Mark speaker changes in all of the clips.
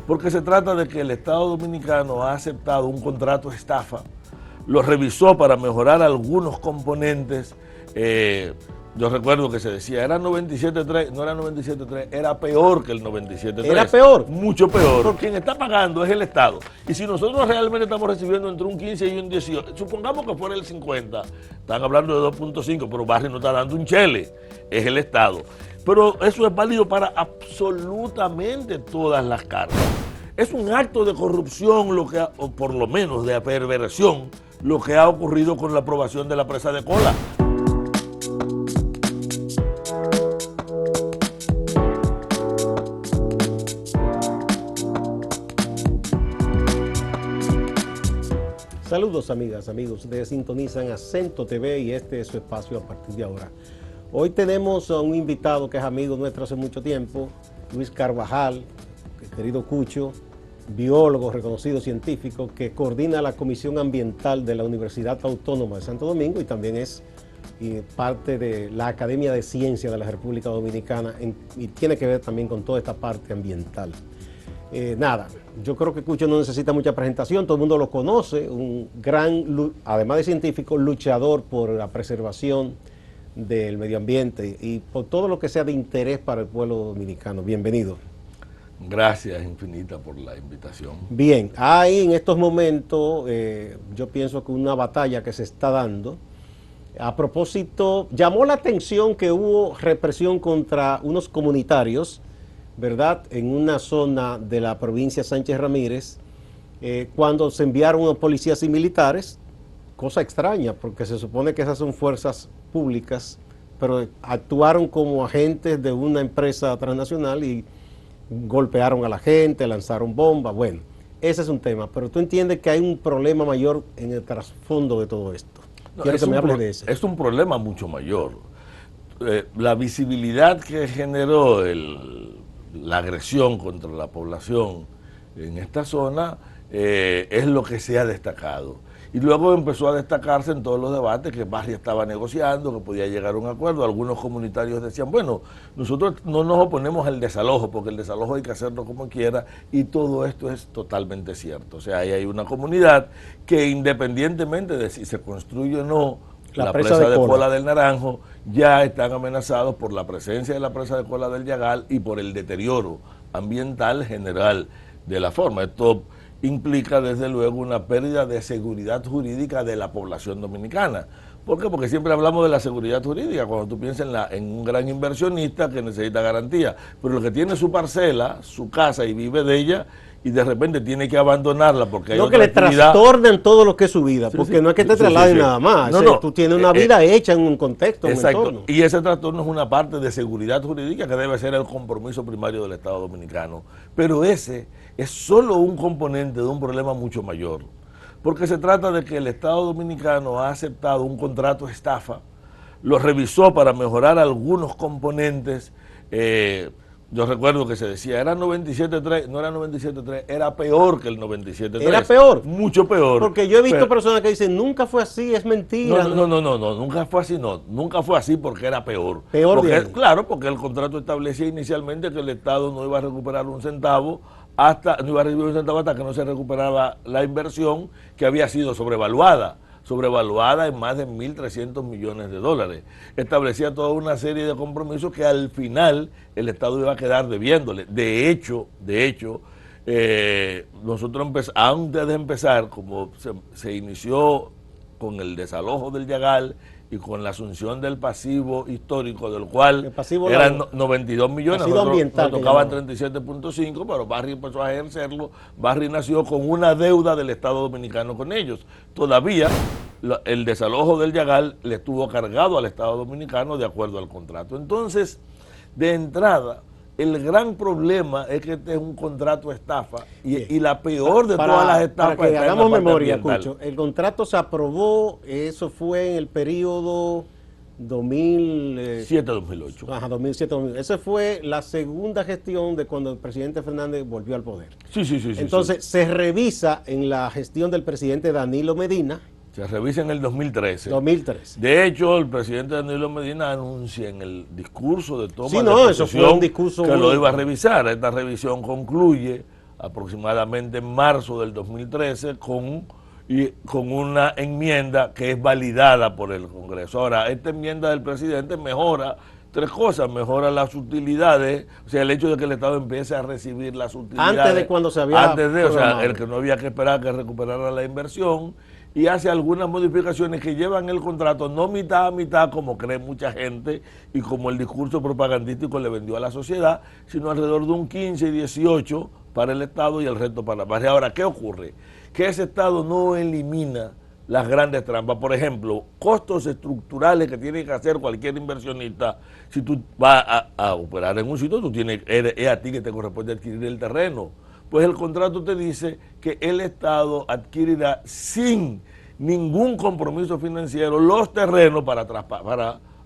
Speaker 1: porque se trata de que el Estado Dominicano ha aceptado un contrato de estafa, lo revisó para mejorar algunos componentes. Yo recuerdo que se decía, era 97.3, no era 97.3, era peor que el 97.3.
Speaker 2: ¿Era peor?
Speaker 1: Mucho peor. Porque quien está pagando es el Estado. Y si nosotros realmente estamos recibiendo entre un 15 y un 18, supongamos que fuera el 50, están hablando de 2.5, pero Barry no está dando un chele, es el Estado. Pero eso es válido para absolutamente todas las cargas. Es un acto de corrupción, o por lo menos de perversión, lo que ha ocurrido con la aprobación de la presa de Cola.
Speaker 2: Saludos amigas, amigos, ustedes sintonizan Acento TV y este es su espacio a partir de ahora. Hoy tenemos a un invitado que es amigo nuestro hace mucho tiempo, Luis Carvajal, querido Cucho, biólogo, reconocido científico, que coordina la Comisión Ambiental de la Universidad Autónoma de Santo Domingo y también es parte de la Academia de Ciencias de la República Dominicana y tiene que ver también con toda esta parte ambiental. Nada, yo creo que Cucho no necesita mucha presentación, todo el mundo lo conoce, un gran, además de científico, luchador por la preservación del medio ambiente y por todo lo que sea de interés para el pueblo dominicano. Bienvenido.
Speaker 1: Gracias infinita por la invitación.
Speaker 2: Bien, hay en estos momentos, yo pienso que una batalla que se está dando. A propósito, llamó la atención que hubo represión contra unos comunitarios, ¿verdad?, en una zona de la provincia Sánchez Ramírez, cuando se enviaron unos policías y militares, cosa extraña, porque se supone que esas son fuerzas públicas, pero actuaron como agentes de una empresa transnacional y golpearon a la gente, lanzaron bombas. Bueno, ese es un tema, pero tú entiendes que hay un problema mayor en el trasfondo de todo esto. Quiero que me hables de eso.
Speaker 1: Es un problema mucho mayor. La visibilidad que generó la agresión contra la población en esta zona es lo que se ha destacado. Y luego empezó a destacarse en todos los debates que Barry estaba negociando, que podía llegar a un acuerdo. Algunos comunitarios decían, bueno, nosotros no nos oponemos al desalojo, porque el desalojo hay que hacerlo como quiera, y todo esto es totalmente cierto. O sea, ahí hay una comunidad que independientemente de si se construye o no la presa de Cola del Naranjo, ya están amenazados por la presencia de la presa de Cola del Yagal y por el deterioro ambiental general de la forma. Esto implica desde luego una pérdida de seguridad jurídica de la población dominicana. ¿Por qué? Porque siempre hablamos de la seguridad jurídica cuando tú piensas en un gran inversionista que necesita garantía, pero el que tiene su parcela, su casa y vive de ella y de repente tiene que abandonarla porque hay otra actividad. No, que le trastornen
Speaker 2: todo lo que es su vida, sí, porque sí, no es que te trasladen nada más. No, tú tienes una vida hecha en un contexto, en un entorno.
Speaker 1: Y ese trastorno es una parte de seguridad jurídica que debe ser el compromiso primario del Estado Dominicano. Pero ese es solo un componente de un problema mucho mayor, porque se trata de que el Estado Dominicano ha aceptado un contrato de estafa, lo revisó para mejorar algunos componentes. Yo recuerdo que se decía, era 97.3, no era 97.3, era peor que el 97.3.
Speaker 2: ¿Era peor?
Speaker 1: Mucho peor.
Speaker 2: Porque yo he visto personas que dicen, nunca fue así, es mentira.
Speaker 1: No, nunca fue así, nunca fue así porque era peor.
Speaker 2: Peor
Speaker 1: porque, claro, porque el contrato establecía inicialmente que el Estado no iba a recuperar un centavo, no iba a recibir un centavo hasta que no se recuperaba la inversión que había sido sobrevaluada en más de 1.300 millones de dólares. Establecía toda una serie de compromisos que al final el Estado iba a quedar debiéndole. De hecho, nosotros antes de empezar, como se inició con el desalojo del Yagal y con la asunción del pasivo histórico, del cual eran 92 millones, nos tocaban 37.5, pero Barry empezó a ejercerlo. Barry nació con una deuda del Estado Dominicano con ellos. Todavía el desalojo del Yagal le estuvo cargado al Estado Dominicano de acuerdo al contrato. Entonces, de entrada, el gran problema es que este es un contrato estafa y la peor de todas las estafas.
Speaker 2: Para que hagamos memoria, Cucho, el contrato se aprobó, eso fue en el periodo
Speaker 1: 2007-2008.
Speaker 2: Ajá, 2007-2008. Esa fue la segunda gestión de cuando el presidente Fernández volvió al poder.
Speaker 1: Sí.
Speaker 2: Entonces, se revisa en la gestión del presidente Danilo Medina.
Speaker 1: Se revisa en el 2013.
Speaker 2: 2013.
Speaker 1: De hecho, el presidente Danilo Medina anuncia en el discurso de toma de
Speaker 2: posesión, eso fue un discurso
Speaker 1: que lo iba a revisar. Esta revisión concluye aproximadamente en marzo del 2013 con una enmienda que es validada por el Congreso. Ahora, esta enmienda del presidente mejora tres cosas: mejora las utilidades, o sea, el hecho de que el Estado empiece a recibir las utilidades
Speaker 2: antes de cuando se había
Speaker 1: o sea, el que no había que esperar que recuperara la inversión, y hace algunas modificaciones que llevan el contrato no mitad a mitad como cree mucha gente y como el discurso propagandístico le vendió a la sociedad, sino alrededor de un 15 y 18 para el Estado y el resto para la base. Ahora, ¿qué ocurre? Que ese Estado no elimina las grandes trampas. Por ejemplo, costos estructurales que tiene que hacer cualquier inversionista. Si tú vas a operar en un sitio, es a ti que te corresponde adquirir el terreno. Pues el contrato te dice que el Estado adquirirá sin ningún compromiso financiero los terrenos para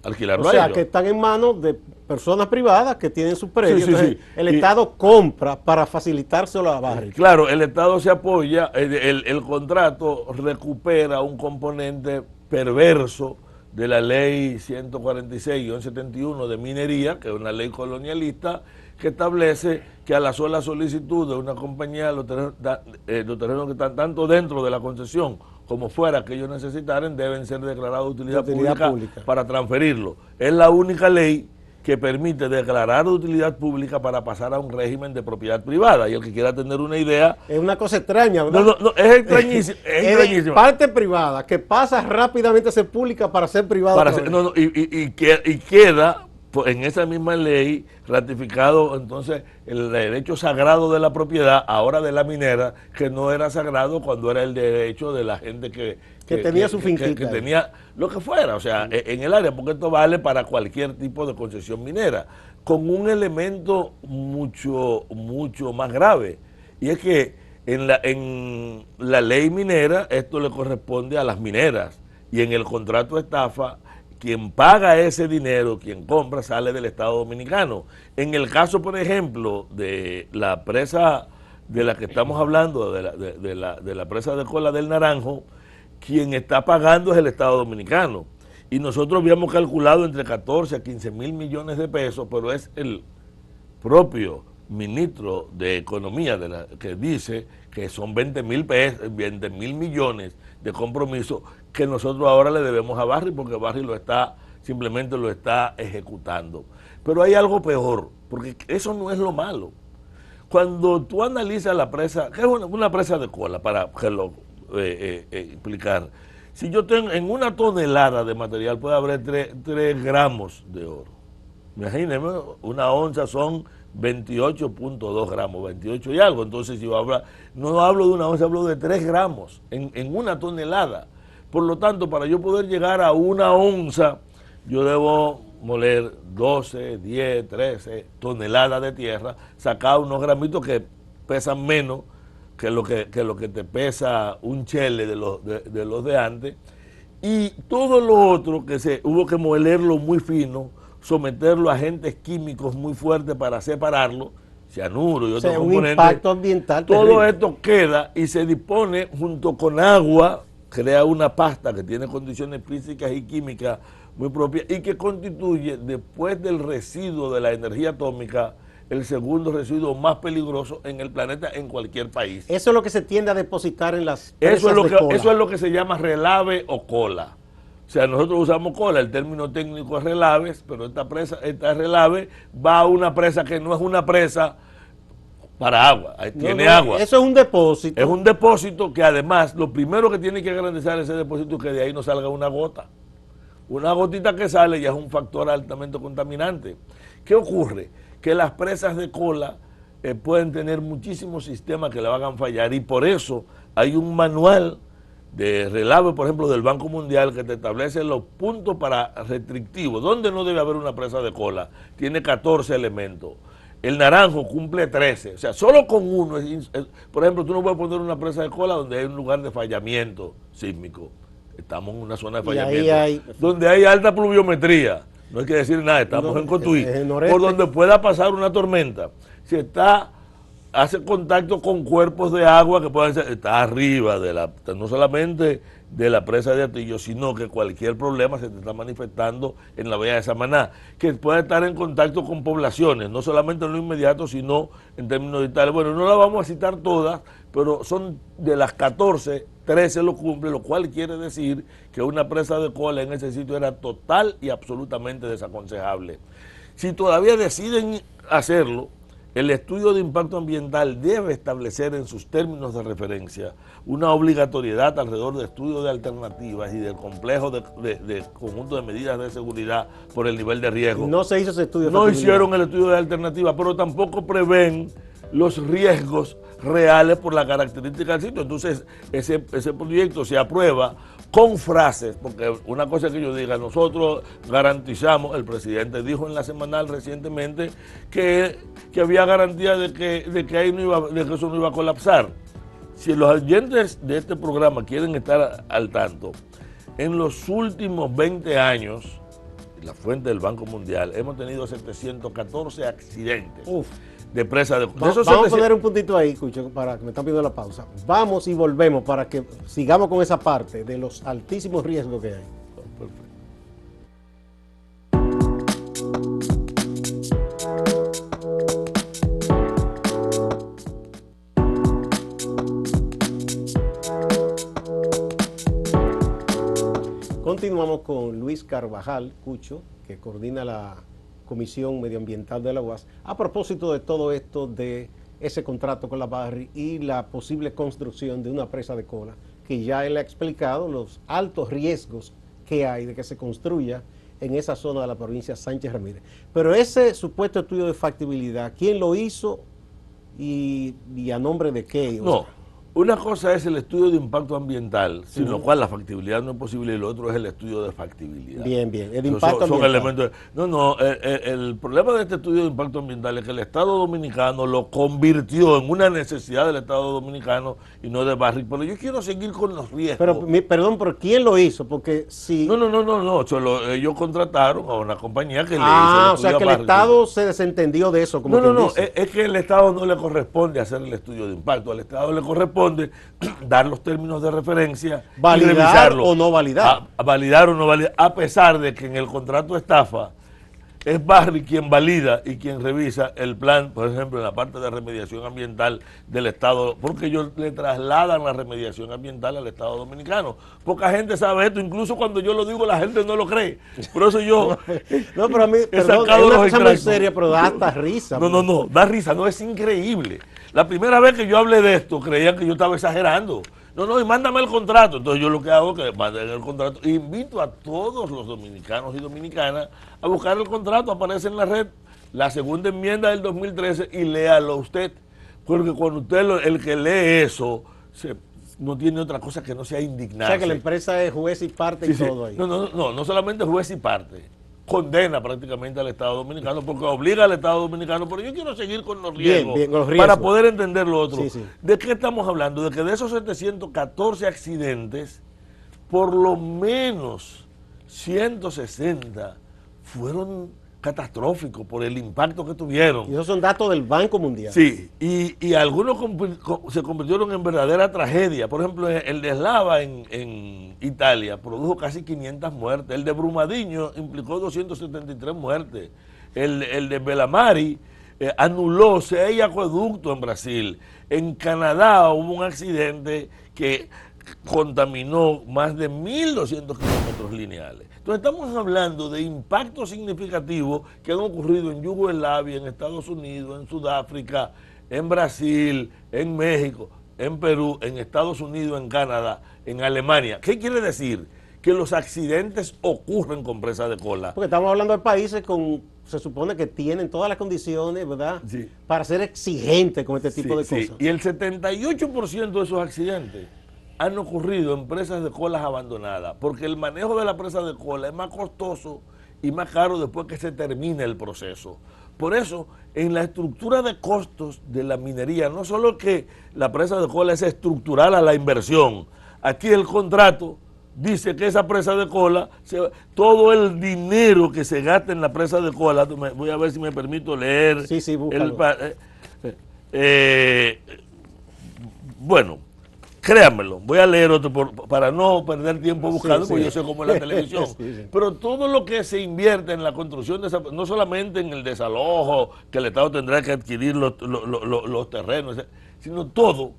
Speaker 1: alquilarlo a ellos.
Speaker 2: O sea, que están en manos de personas privadas que tienen sus predios.
Speaker 1: Sí, sí.
Speaker 2: El Estado compra para facilitárselo a Barry.
Speaker 1: Claro, el Estado se apoya, el contrato recupera un componente perverso de la ley 146-71 de minería, que es una ley colonialista, que establece que a la sola solicitud de una compañía los terrenos que están tanto dentro de la concesión como fuera que ellos necesitaren deben ser declarados de utilidad pública para transferirlo. Es la única ley que permite declarar de utilidad pública para pasar a un régimen de propiedad privada. Y el que quiera tener una idea...
Speaker 2: Es una cosa extraña, ¿verdad?
Speaker 1: No, es extrañísimo. Es extrañísimo.
Speaker 2: Parte privada que pasa rápidamente a ser pública para ser privada.
Speaker 1: Y queda en esa misma ley ratificado entonces el derecho sagrado de la propiedad, ahora de la minera, que no era sagrado cuando era el derecho de la gente que
Speaker 2: tenía su finquita.
Speaker 1: Que tenía lo que fuera, o sea, en el área, porque esto vale para cualquier tipo de concesión minera, con un elemento mucho más grave, y es que en la ley minera esto le corresponde a las mineras, y en el contrato de estafa quien paga ese dinero, quien compra, sale del Estado Dominicano. En el caso, por ejemplo, de la presa de la que estamos hablando, de la presa de Cola del Naranjo, quien está pagando es el Estado Dominicano. Y nosotros habíamos calculado entre 14 a 15 mil millones de pesos, pero es el propio ministro de Economía que dice que son 20 mil millones de compromiso que nosotros ahora le debemos a Barry, porque Barry simplemente lo está ejecutando. Pero hay algo peor, porque eso no es lo malo. Cuando tú analizas la presa, que es una presa de Cola, para que lo explicar, si yo tengo en una tonelada de material puede haber 3 gramos de oro. Imagínense, una onza son 28.2 gramos, 28 y algo. Entonces, si yo no hablo de una onza, hablo de 3 gramos en una tonelada. Por lo tanto, para yo poder llegar a una onza, yo debo moler 12, 10, 13 toneladas de tierra, sacar unos gramitos que pesan menos que lo que te pesa un chele de los de antes, y todo lo otro que hubo que molerlo muy fino, someterlo a agentes químicos muy fuertes para separarlo, cianuro y otros componentes.
Speaker 2: Un impacto ambiental
Speaker 1: todo
Speaker 2: terrible.
Speaker 1: esto queda y se dispone junto con agua, crea una pasta que tiene condiciones físicas y químicas muy propias y que constituye, después del residuo de la energía atómica, el segundo residuo más peligroso en el planeta en cualquier país.
Speaker 2: Eso es lo que se tiende a depositar en las
Speaker 1: presas
Speaker 2: de cola.
Speaker 1: Eso es lo que se llama relave o cola. O sea, nosotros usamos cola, el término técnico es relaves, pero esta relave va a una presa que no es una presa para agua, tiene agua.
Speaker 2: Eso es un depósito.
Speaker 1: Es un depósito que además lo primero que tiene que garantizar ese depósito es que de ahí no salga una gota. Una gotita que sale ya es un factor altamente contaminante. ¿Qué ocurre? Que las presas de cola pueden tener muchísimos sistemas que le hagan fallar, y por eso hay un manual de relave, por ejemplo, del Banco Mundial, que te establece los puntos para restrictivos, donde no debe haber una presa de cola. Tiene 14 elementos. El Naranjo cumple 13, o sea, solo con uno. Por ejemplo, tú no puedes poner una presa de cola donde hay un lugar de fallamiento sísmico. Estamos en una zona de fallamiento, donde hay alta pluviometría. No hay que decir nada, estamos en Cotuí, por donde pueda pasar una tormenta. Si está hace contacto con cuerpos de agua que pueden ser, está arriba de la, no solamente de la presa de Atillo, sino que cualquier problema se te está manifestando en la bahía de Samaná, que puede estar en contacto con poblaciones, no solamente en lo inmediato, sino en términos vitales. Bueno, no las vamos a citar todas, pero son de las 14, 13 lo cumple, lo cual quiere decir que una presa de cola en ese sitio era total y absolutamente desaconsejable. Si todavía deciden hacerlo, el estudio de impacto ambiental debe establecer en sus términos de referencia una obligatoriedad alrededor de estudios de alternativas y del complejo de conjunto de medidas de seguridad por el nivel de riesgo.
Speaker 2: No se hizo ese estudio.
Speaker 1: No hicieron el estudio de alternativas, pero tampoco prevén los riesgos reales por la característica del sitio. Entonces, ese proyecto se aprueba con frases, porque una cosa que yo diga, nosotros garantizamos, el presidente dijo en la semanal recientemente que había garantía de que ahí no iba, de que eso no iba a colapsar. Si los oyentes de este programa quieren estar al tanto, en los últimos 20 años, la fuente del Banco Mundial, hemos tenido 714 accidentes. De presa de
Speaker 2: Vamos a poner un puntito ahí, Cucho, para que me están pidiendo la pausa. Vamos y volvemos para que sigamos con esa parte de los altísimos riesgos que hay.
Speaker 1: Perfecto.
Speaker 2: Continuamos con Luis Carvajal, Cucho, que coordina la Comisión Medioambiental de la UAS, a propósito de todo esto de ese contrato con la Barrick y la posible construcción de una presa de cola, que ya él ha explicado los altos riesgos que hay de que se construya en esa zona de la provincia Sánchez Ramírez. Pero ese supuesto estudio de factibilidad, ¿quién lo hizo y a nombre de qué?
Speaker 1: No. Una cosa es el estudio de impacto ambiental, sin lo cual la factibilidad no es posible, y lo otro es el estudio de factibilidad.
Speaker 2: Bien, bien. El impacto
Speaker 1: son
Speaker 2: ambiental.
Speaker 1: elementos. El problema de este estudio de impacto ambiental es que el Estado Dominicano lo convirtió en una necesidad del Estado Dominicano y no de Barrick. Pero yo quiero seguir con los riesgos.
Speaker 2: Pero, perdón, ¿pero quién lo hizo? Porque si...
Speaker 1: No. Ellos contrataron a una compañía que le hizo
Speaker 2: o sea que el Estado se desentendió de eso. Como
Speaker 1: No, es que el Estado no le corresponde hacer el estudio de impacto. Al Estado le corresponde dar los términos de referencia,
Speaker 2: validar
Speaker 1: y revisarlo,
Speaker 2: o no validar.
Speaker 1: A validar o no validar, a pesar de que en el contrato estafa es Barrick quien valida y quien revisa el plan, por ejemplo, en la parte de remediación ambiental del Estado, porque ellos le trasladan la remediación ambiental al Estado Dominicano. Poca gente sabe esto, incluso cuando yo lo digo la gente no lo cree. Por eso yo
Speaker 2: no, pero a mí, perdón, es una cosa muy seria, pero da hasta risa.
Speaker 1: No, da risa, no, es increíble. La primera vez que yo hablé de esto, creían que yo estaba exagerando. No, y mándame el contrato. Entonces yo lo que hago es que manden el contrato. Invito a todos los dominicanos y dominicanas a buscar el contrato. Aparece en la red la segunda enmienda del 2013 y léalo usted. Porque cuando usted, el que lee eso, no tiene otra cosa que no sea indignarse.
Speaker 2: O sea que la empresa es juez y parte y todo ahí.
Speaker 1: No solamente juez y parte. Condena prácticamente al Estado Dominicano porque obliga al Estado Dominicano, pero yo quiero seguir con los riesgos, para poder entender lo otro. ¿De qué estamos hablando? De que de esos 714 accidentes, por lo menos 160 fueron catastróficos por el impacto que tuvieron.
Speaker 2: Y esos son datos del Banco Mundial.
Speaker 1: Sí, y algunos se convirtieron en verdadera tragedia. Por ejemplo, el de Eslava en Italia produjo casi 500 muertes. El de Brumadinho implicó 273 muertes. El de Belamari anuló 6 acueductos en Brasil. En Canadá hubo un accidente que contaminó más de 1.200 kilómetros lineales. Entonces estamos hablando de impactos significativos que han ocurrido en Yugoslavia, en Estados Unidos, en Sudáfrica, en Brasil, en México, en Perú, en Estados Unidos, en Canadá, en Alemania. ¿Qué quiere decir? Que los accidentes ocurren con presa de cola.
Speaker 2: Porque estamos hablando de países se supone que tienen todas las condiciones, ¿verdad?
Speaker 1: Sí.
Speaker 2: Para ser exigentes con este tipo de cosas.
Speaker 1: Y el 78% de esos accidentes han ocurrido en presas de colas abandonadas, porque el manejo de la presa de cola es más costoso y más caro después que se termine el proceso. Por eso, en la estructura de costos de la minería, no solo que la presa de cola es estructural a la inversión, aquí el contrato dice que esa presa de cola, todo el dinero que se gasta en la presa de cola, voy a ver si me permito leer.
Speaker 2: Sí, búscalo.
Speaker 1: Bueno, créanmelo, voy a leer otro para no perder tiempo buscando, porque yo sé cómo es la televisión. Pero todo lo que se invierte en la construcción, no solamente en el desalojo, que el Estado tendrá que adquirir los terrenos, sino todo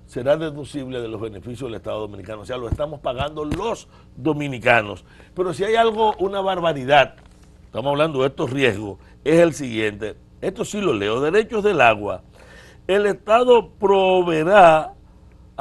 Speaker 1: será deducible de los beneficios del Estado dominicano. O sea, lo estamos pagando los dominicanos. Pero si hay algo, una barbaridad, estamos hablando de estos riesgos, es el siguiente. Esto sí lo leo: derechos del agua. El Estado proveerá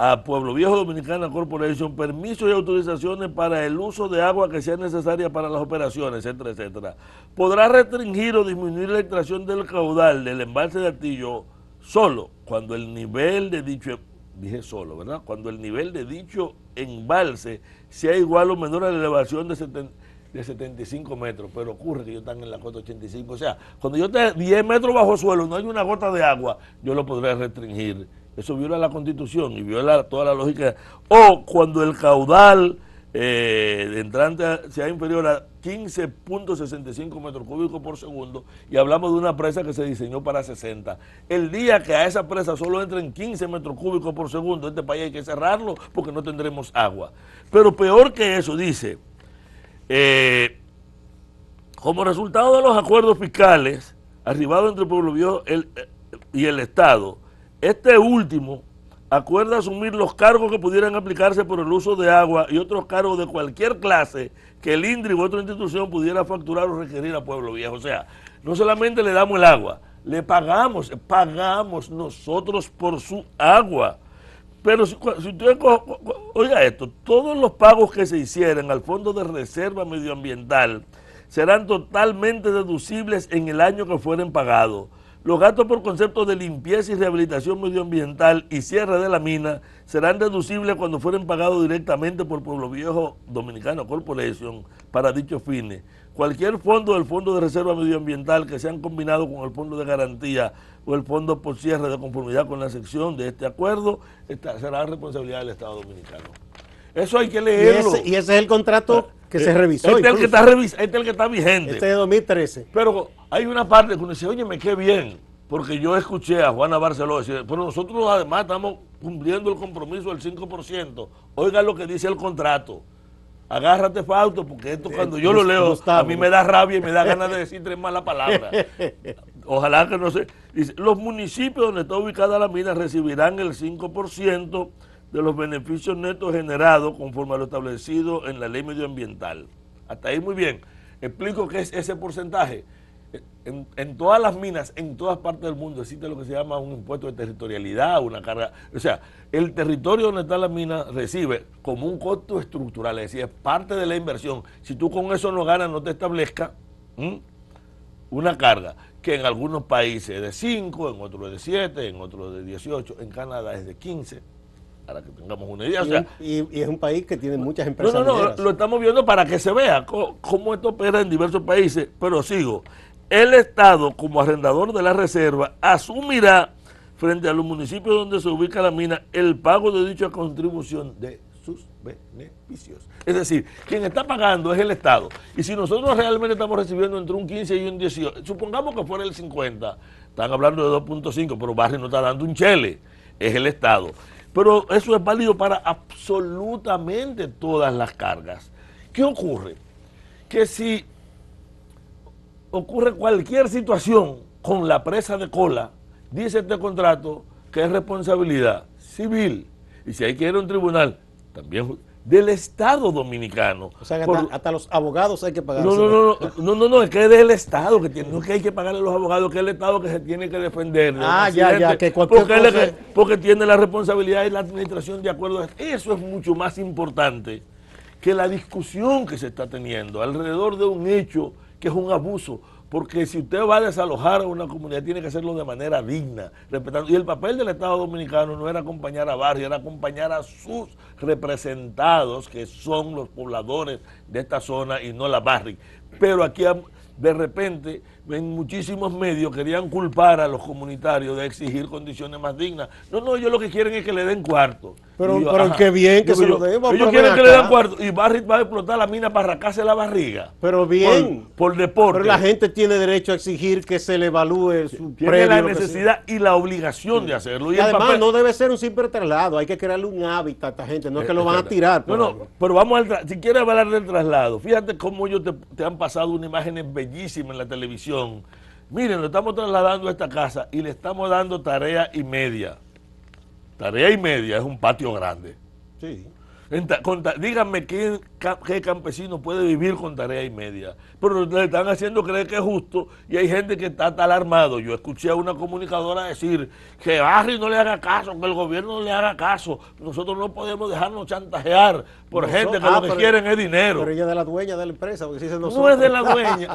Speaker 1: a Pueblo Viejo Dominicana Corporation permisos y autorizaciones para el uso de agua que sea necesaria para las operaciones, etcétera, etcétera. Podrá restringir o disminuir la extracción del caudal del embalse de Atillo solo cuando el nivel de dicho, dije solo, ¿verdad? Cuando el nivel de dicho embalse sea igual o menor a la elevación de 75 metros, pero ocurre que ellos están en la cota 85, o sea, cuando yo esté 10 metros bajo suelo, no hay una gota de agua, yo lo podré restringir. Eso viola la Constitución y viola toda la lógica. O cuando el caudal de entrante sea inferior a 15.65 metros cúbicos por segundo, y hablamos de una presa que se diseñó para 60. El día que a esa presa solo entren 15 metros cúbicos por segundo, este país hay que cerrarlo porque no tendremos agua. Pero peor que eso, dice, como resultado de los acuerdos fiscales arribados entre Pueblo Viejo y el Estado, este último acuerda asumir los cargos que pudieran aplicarse por el uso de agua y otros cargos de cualquier clase que el INDRI u otra institución pudiera facturar o requerir a Pueblo Viejo. O sea, no solamente le damos el agua, le pagamos nosotros por su agua. Pero si usted, oiga esto, todos los pagos que se hicieran al Fondo de Reserva Medioambiental serán totalmente deducibles en el año que fueren pagados. Los gastos por concepto de limpieza y rehabilitación medioambiental y cierre de la mina serán deducibles cuando fueren pagados directamente por Pueblo Viejo Dominicana Corporation para dichos fines. Cualquier fondo del Fondo de Reserva Medioambiental que sean combinados con el Fondo de Garantía o el Fondo por cierre de conformidad con la sección de este acuerdo será responsabilidad del Estado Dominicano. Eso hay que leerlo.
Speaker 2: Y ese es el contrato que se revisó.
Speaker 1: Este es el que está vigente.
Speaker 2: Este es de 2013.
Speaker 1: Pero hay una parte que uno dice, oye, qué bien, porque yo escuché a Juana Barceló decir, pero nosotros además estamos cumpliendo el compromiso del 5%. Oiga lo que dice el contrato. Agárrate, Fausto, porque esto cuando yo lo leo, a mí me da rabia y me da ganas de decir 3 malas palabras. Ojalá que no se... Dice, los municipios donde está ubicada la mina recibirán el 5% de los beneficios netos generados conforme a lo establecido en la ley medioambiental. Hasta ahí muy bien. Explico qué es ese porcentaje. En todas las minas, en todas partes del mundo, existe lo que se llama un impuesto de territorialidad, una carga. O sea, el territorio donde está la mina recibe como un costo estructural, es decir, es parte de la inversión. Si tú con eso no ganas, no te establezca una carga, que en algunos países es de 5, en otros es de 7, en otros de 18, en Canadá es de 15. Para que tengamos una idea. O sea,
Speaker 2: y es un país que tiene muchas empresas.
Speaker 1: No, lo estamos viendo para que se vea cómo esto opera en diversos países, pero sigo. El Estado, como arrendador de la reserva, asumirá frente a los municipios donde se ubica la mina el pago de dicha contribución de sus beneficios. Es decir, quien está pagando es el Estado. Y si nosotros realmente estamos recibiendo entre un 15 y un 18, supongamos que fuera el 50, están hablando de 2.5, pero Barry no está dando un chele, es el Estado. Pero eso es válido para absolutamente todas las cargas. ¿Qué ocurre? Que si ocurre cualquier situación con la presa de Cola, dice este contrato que es responsabilidad civil, y si hay que ir a un tribunal, también del Estado Dominicano.
Speaker 2: O sea, que hasta los abogados hay que pagar.
Speaker 1: No, es que es del Estado que tiene, no es que hay que pagarle a los abogados, que es el Estado que se tiene que defender.
Speaker 2: Que cualquier
Speaker 1: porque tiene la responsabilidad y la administración de acuerdo. Eso es mucho más importante que la discusión que se está teniendo alrededor de un hecho que es un abuso. Porque si usted va a desalojar a una comunidad, tiene que hacerlo de manera digna, respetando. Y el papel del Estado Dominicano no era acompañar a Barry, era acompañar a sus representados, que son los pobladores de esta zona y no la Barry. Pero aquí de repente en muchísimos medios querían culpar a los comunitarios de exigir condiciones más dignas. No, ellos lo que quieren es que le den cuarto.
Speaker 2: Pero qué bien que se lo den.
Speaker 1: Ellos quieren que le den cuarto y va a explotar la mina para arrancarse la barriga.
Speaker 2: Pero bien.
Speaker 1: Por deporte.
Speaker 2: Pero la gente tiene derecho a exigir que se le evalúe su
Speaker 1: tiene
Speaker 2: premio.
Speaker 1: La necesidad y la obligación de hacerlo.
Speaker 2: Y además no debe ser un simple traslado, hay que crearle un hábitat a esta gente, no es que lo van a tirar.
Speaker 1: Pero vamos si quieres hablar del traslado, fíjate cómo ellos te han pasado una imagen bellísima en la televisión. Miren, lo estamos trasladando a esta casa y le estamos dando tarea y media. Tarea y media es un patio grande.
Speaker 2: Sí.
Speaker 1: Díganme qué campesino puede vivir con tarea y media. Pero le están haciendo creer que es justo y hay gente que está alarmado. Yo escuché a una comunicadora decir que Barry no le haga caso, que el gobierno no le haga caso. Nosotros no podemos dejarnos chantajear por gente que lo que quieren es dinero.
Speaker 2: Pero ella es de la dueña de la empresa. Porque si
Speaker 1: no es de la dueña.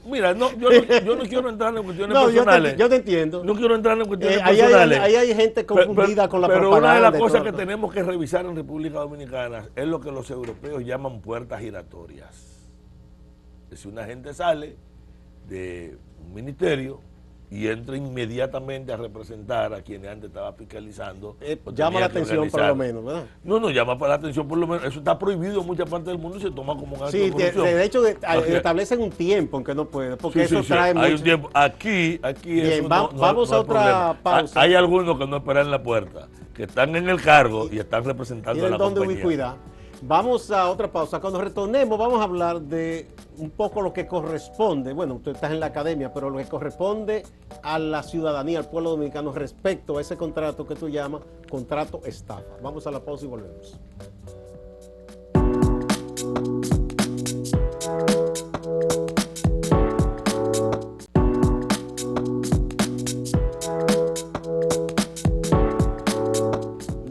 Speaker 1: Mira, yo no quiero entrar en cuestiones personales.
Speaker 2: Yo te entiendo.
Speaker 1: No quiero entrar en cuestiones personales.
Speaker 2: Ahí hay gente confundida con la propaganda.
Speaker 1: Pero una de las cosas que tenemos que revisar en República Dominicana es lo que los europeos llaman puertas giratorias. Si una gente sale de un ministerio y entra inmediatamente a representar a quienes antes estaba fiscalizando.
Speaker 2: Llama la atención por lo menos, ¿verdad?
Speaker 1: No, llama para la atención por lo menos. Eso está prohibido en muchas partes del mundo y se toma como un acto
Speaker 2: de corrupción. De hecho, establecen un tiempo en que no puede, porque eso trae mucho.
Speaker 1: Hay un tiempo. Aquí
Speaker 2: bien, vamos a otra pausa.
Speaker 1: Hay algunos que no esperan en la puerta, que están en el cargo y están representando a la compañía.
Speaker 2: Ubicuidad. Vamos a otra pausa. Cuando retornemos vamos a hablar de un poco lo que corresponde, bueno, tú estás en la academia, pero lo que corresponde a la ciudadanía, al pueblo dominicano respecto a ese contrato que tú llamas contrato estafa. Vamos a la pausa y volvemos.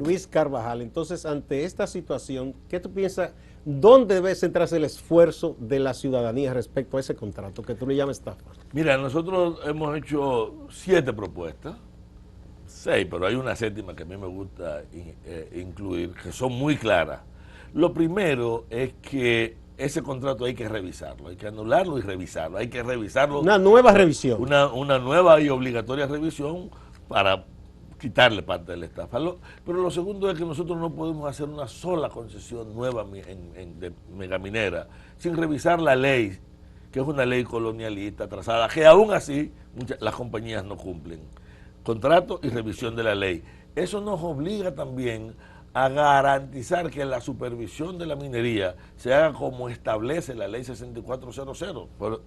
Speaker 2: Luis Carvajal, entonces ante esta situación, ¿qué tú piensas? ¿Dónde debe centrarse el esfuerzo de la ciudadanía respecto a ese contrato que tú le llamas estafa?
Speaker 1: Mira, nosotros hemos hecho 7 propuestas, 6, pero hay una séptima que a mí me gusta incluir, que son muy claras. Lo primero es que ese contrato hay que revisarlo, hay que anularlo y revisarlo, hay que revisarlo.
Speaker 2: Una nueva revisión.
Speaker 1: Una nueva y obligatoria revisión para quitarle parte de la estafa. Pero lo segundo es que nosotros no podemos hacer una sola concesión nueva de megaminera sin revisar la ley, que es una ley colonialista trazada, que aún así las compañías no cumplen. Contrato y revisión de la ley. Eso nos obliga también a garantizar que la supervisión de la minería se haga como establece la ley 6400, por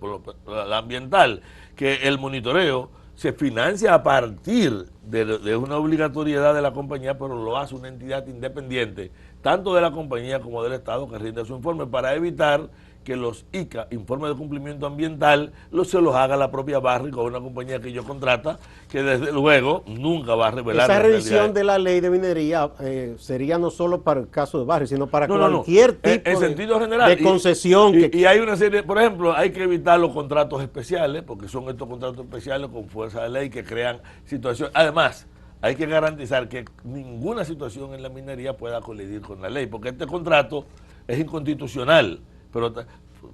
Speaker 1: la ambiental, que el monitoreo se financia a partir de una obligatoriedad de la compañía, pero lo hace una entidad independiente, tanto de la compañía como del Estado, que rinde su informe, para evitar que los ICA, informes de cumplimiento ambiental, se los haga la propia Barry con una compañía que ellos contrata, que desde luego nunca va a revelar.
Speaker 2: Esa revisión de la ley de minería sería no solo para el caso de Barry, sino para cualquier tipo
Speaker 1: en sentido general,
Speaker 2: de concesión.
Speaker 1: Y hay una serie, por ejemplo, hay que evitar los contratos especiales, porque son estos contratos especiales con fuerza de ley que crean situaciones. Además, hay que garantizar que ninguna situación en la minería pueda colidir con la ley, porque este contrato es inconstitucional. Pero,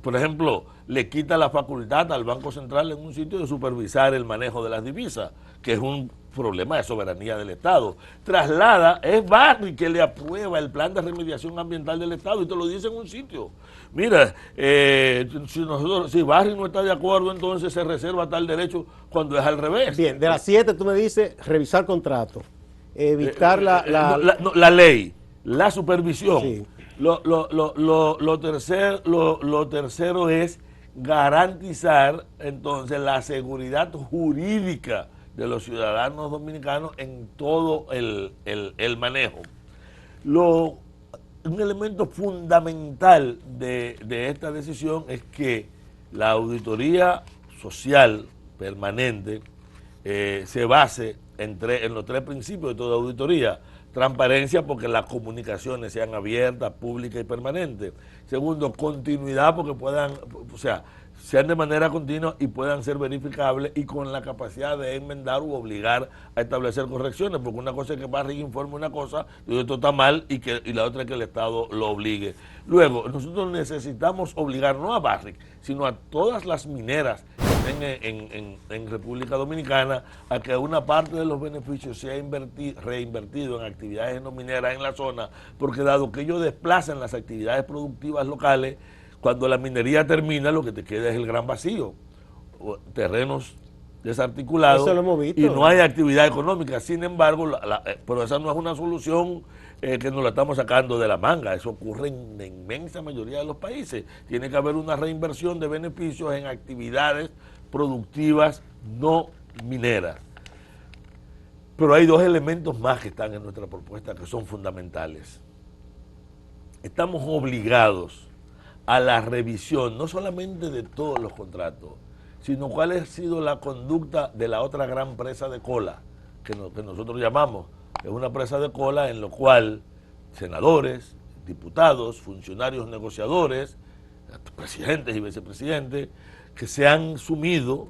Speaker 1: por ejemplo, le quita la facultad al Banco Central en un sitio de supervisar el manejo de las divisas, que es un problema de soberanía del Estado. Traslada, es Barry que le aprueba el plan de remediación ambiental del Estado y te lo dice en un sitio. Mira, si Barry no está de acuerdo, entonces se reserva tal derecho cuando es al revés.
Speaker 2: Bien, de las 7 tú me dices revisar contrato, evitar
Speaker 1: la ley, la supervisión.
Speaker 2: Sí.
Speaker 1: Lo tercero es garantizar entonces la seguridad jurídica de los ciudadanos dominicanos en todo el manejo. Un elemento fundamental de esta decisión es que la auditoría social permanente se base en los 3 principios de toda auditoría. Transparencia, porque las comunicaciones sean abiertas, públicas y permanentes. Segundo, continuidad, porque puedan, sean de manera continua y puedan ser verificables y con la capacidad de enmendar u obligar a establecer correcciones, porque una cosa es que Barrick informe una cosa, y esto está mal, y la otra es que el Estado lo obligue. Luego, nosotros necesitamos obligar no a Barrick, sino a todas las mineras que estén en República Dominicana a que una parte de los beneficios sea reinvertido en actividades no mineras en la zona, porque dado que ellos desplazan las actividades productivas locales, cuando la minería termina, lo que te queda es el gran vacío, terrenos desarticulados.
Speaker 2: Eso lo hemos visto,
Speaker 1: y no hay actividad económica. Sin embargo, pero esa no es una solución que nos la estamos sacando de la manga. Eso ocurre en la inmensa mayoría de los países. Tiene que haber una reinversión de beneficios en actividades productivas no mineras. Pero hay dos elementos más que están en nuestra propuesta que son fundamentales. Estamos obligados a la revisión, no solamente de todos los contratos, sino cuál ha sido la conducta de la otra gran presa de cola, que nosotros llamamos. Es una presa de cola en la cual senadores, diputados, funcionarios negociadores, presidentes y vicepresidentes, que se han sumido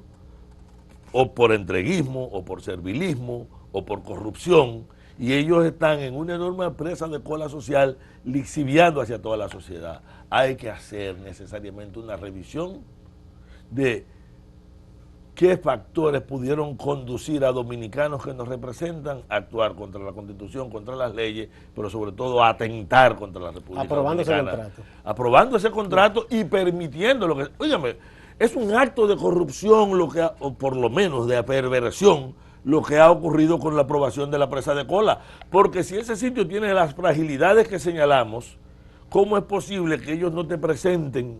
Speaker 1: o por entreguismo, o por servilismo, o por corrupción, y ellos están en una enorme presa de cola social lixiviando hacia toda la sociedad. Hay que hacer necesariamente una revisión de qué factores pudieron conducir a dominicanos que nos representan a actuar contra la Constitución, contra las leyes, pero sobre todo a atentar contra la República
Speaker 2: aprobando
Speaker 1: Dominicana.
Speaker 2: ese contrato.
Speaker 1: Aprobando ese contrato y permitiendo lo que... Óigame, es un acto de corrupción, o por lo menos de perversión, lo que ha ocurrido con la aprobación de la presa de cola. Porque si ese sitio tiene las fragilidades que señalamos, ¿cómo es posible que ellos no te presenten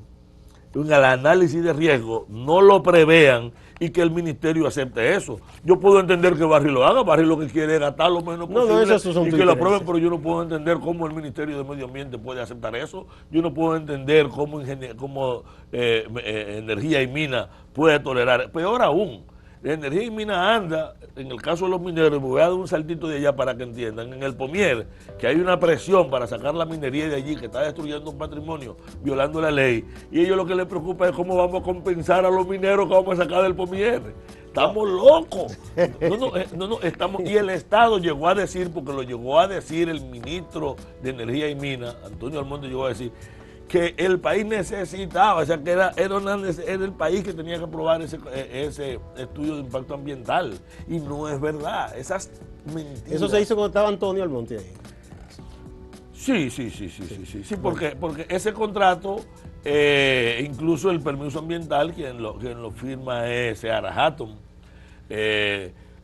Speaker 1: el análisis de riesgo, no lo prevean y que el ministerio acepte eso? Yo puedo entender que Barrick lo haga, Barrick lo que quiere es gastar lo menos posible y que lo aprueben, pero yo no puedo entender cómo el Ministerio de Medio Ambiente puede aceptar eso. Yo no puedo entender cómo Energía y Mina puede tolerar. Peor aún, Energía y Mina anda, en el caso de los mineros, me voy a dar un saltito de allá para que entiendan, en el Pomier, que hay una presión para sacar la minería de allí, que está destruyendo un patrimonio, violando la ley, y ellos lo que les preocupa es cómo vamos a compensar a los mineros que vamos a sacar del Pomier. Estamos locos. Estamos, y el Estado llegó a decir, porque lo llegó a decir el ministro de Energía y Mina, Antonio Almonte, llegó a decir que el país necesitaba, o sea, que era el país que tenía que aprobar ese estudio de impacto ambiental. Y no es verdad, esas mentiras.
Speaker 2: Eso se hizo cuando estaba Antonio Almonte ahí.
Speaker 1: Sí, porque ese contrato, incluso el permiso ambiental, quien lo firma es Seara Hatton,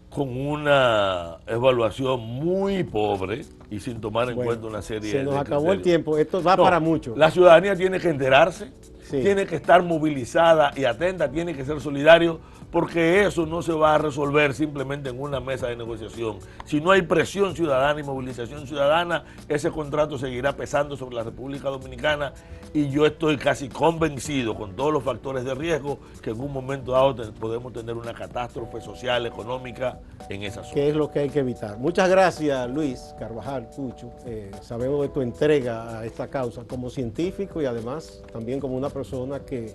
Speaker 1: con una evaluación muy pobre y sin tomar en cuenta una serie de...
Speaker 2: Se nos acabó el tiempo, esto va para mucho.
Speaker 1: La ciudadanía tiene que enterarse, tiene que estar movilizada y atenta, tiene que ser solidario, porque eso no se va a resolver simplemente en una mesa de negociación. Si no hay presión ciudadana y movilización ciudadana, ese contrato seguirá pesando sobre la República Dominicana, y yo estoy casi convencido, con todos los factores de riesgo, que en un momento dado podemos tener una catástrofe social, económica en esa zona.
Speaker 2: ¿Qué es lo que hay que evitar? Muchas gracias, Luis Carvajal Cucho. Sabemos de tu entrega a esta causa como científico y además también como una persona que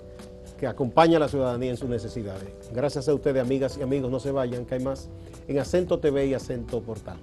Speaker 2: acompaña a la ciudadanía en sus necesidades. Gracias a ustedes, amigas y amigos. No se vayan, que hay más en Acento TV y Acento Portal.